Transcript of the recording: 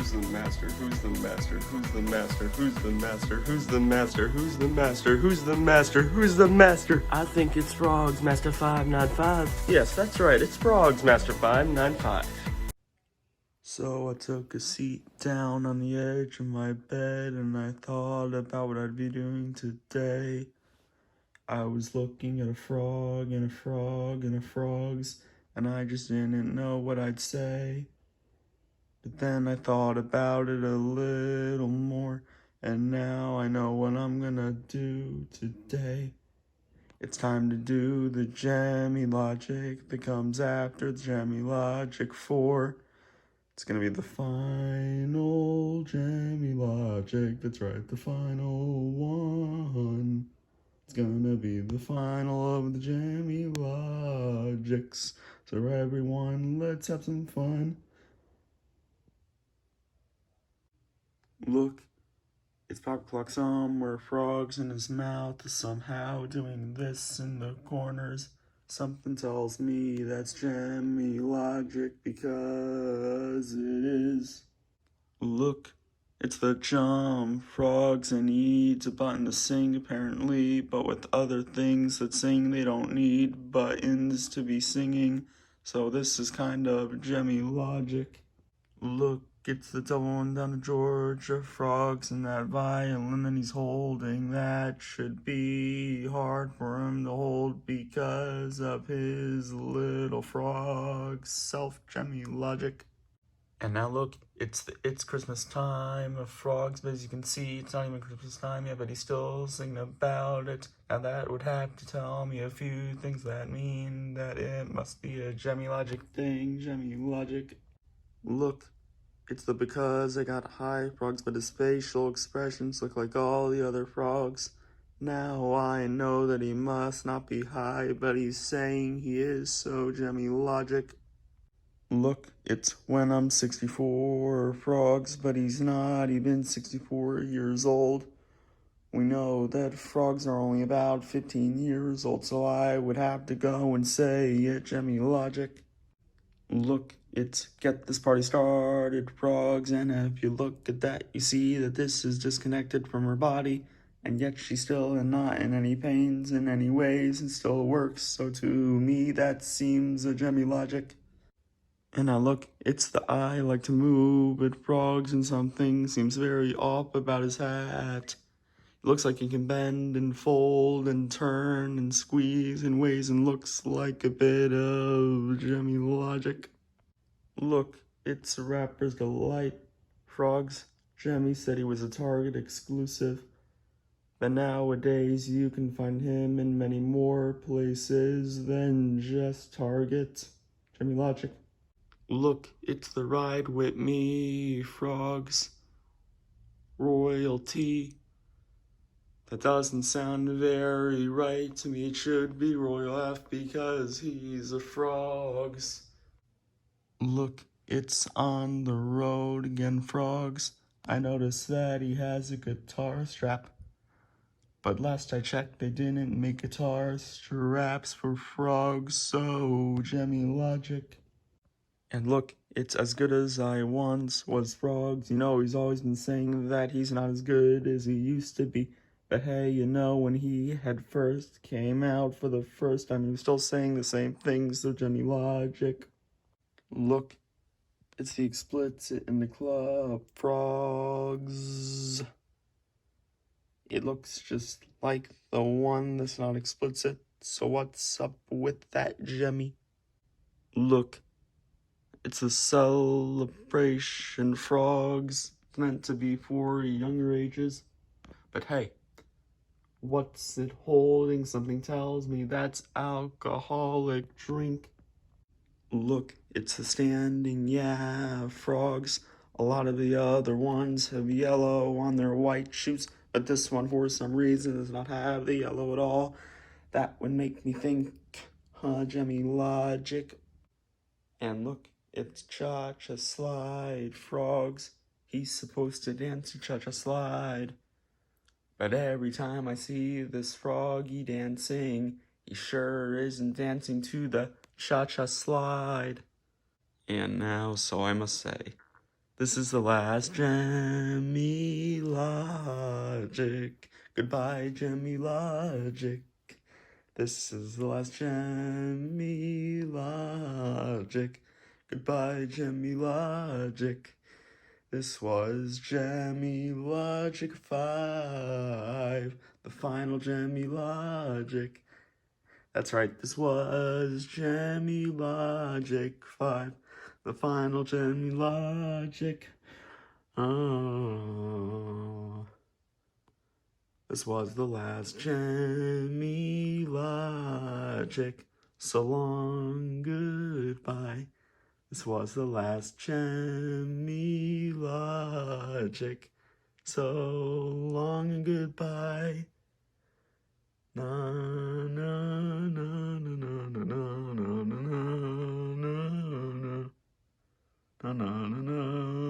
Who's the master? Who's the master? Who's the master? Who's the master? Who's the master? Who's the master? Who's the master? Who's the master? I think it's Frogs Master 595. Yes, that's right. It's Frogs Master 595. So I took a seat down on the edge of my bed and I thought about what I'd be doing today. I was looking at a frog and a frog and a frogs, and I just didn't know what I'd say. But then I thought about it a little more, and now I know what I'm gonna do today. It's time to do the Gemmy Logic that comes after the Gemmy Logic 4. It's gonna be the final Gemmy Logic, that's right, the final one. It's gonna be the final of the Gemmy Logics. So everyone, let's have some fun. Look, it's Pop Clock somewhere, frogs in his mouth, somehow doing this in the corners. Something tells me that's Gemmy Logic because it is. Look, it's the jump frogs and needs a button to sing apparently, but with other things that sing they don't need buttons to be singing. So this is kind of Gemmy Logic. Look, it's the double one down to Georgia frogs and that violin that he's holding. That should be hard for him to hold because of his little frog self, Gemmy Logic. And now look, it's Christmas time of frogs, but as you can see, it's not even Christmas time yet, but he's still singing about it. Now that would have to tell me a few things that mean that it must be a Gemmy Logic thing, Gemmy Logic. Look, it's the because I got high frogs, but his facial expressions look like all the other frogs. Now I know that he must not be high, but he's saying he is, so Gemmy Logic. Look, it's when I'm 64 frogs, but he's not even 64 years old. We know that frogs are only about 15 years old, so I would have to go and say it, Gemmy Logic. Look, it's get this party started, frogs, and if you look at that, you see that this is disconnected from her body, and yet she's still not in any pains in any ways and still works, so to me that seems a Gemmy Logic. And now look, it's the I like to move at frogs and something seems very off about his hat. It looks like he can bend and fold and turn and squeeze in ways and looks like a bit of Gemmy Logic. Look, it's a rapper's delight. Frogs, Gemmy said he was a Target exclusive. But nowadays you can find him in many more places than just Target. Gemmy Logic. Look, it's the ride with me, frogs. Royalty. That doesn't sound very right to me. It should be Royal F because he's a frogs. Look, it's on the road again, frogs. I noticed that he has a guitar strap. But last I checked, they didn't make guitar straps for frogs, so Gemmy Logic. And look, it's as good as I once was, frogs. You know, he's always been saying that he's not as good as he used to be. But hey, you know, when he had first came out for the first time, he was still saying the same things, so Gemmy Logic. Look, it's the explicit in the club, frogs. It looks just like the one that's not explicit, so what's up with that, Gemmy? Look, it's a celebration, frogs. It's meant to be for younger ages. But hey, what's it holding? Something tells me that's alcoholic drink. Look, it's a standing, yeah, frogs. A lot of the other ones have yellow on their white shoes, but this one, for some reason, does not have the yellow at all. That would make me think, Gemmy Logic. And look, it's cha-cha slide, frogs. He's supposed to dance to cha-cha slide. But every time I see this froggy dancing, he sure isn't dancing to the cha-cha slide. And now, so I must say, This is the last Gemmy Logic. Goodbye, Gemmy Logic. This is the last Gemmy Logic. Goodbye, Gemmy Logic. This was Gemmy Logic 5, the final Gemmy Logic. That's right, this was Gemmy Logic 5, the final Gemmy Logic. Oh, this was the last Gemmy Logic. So long, goodbye. This was the last Gemmy Logic. So long and goodbye. Na na na na na na na na na na na na na na.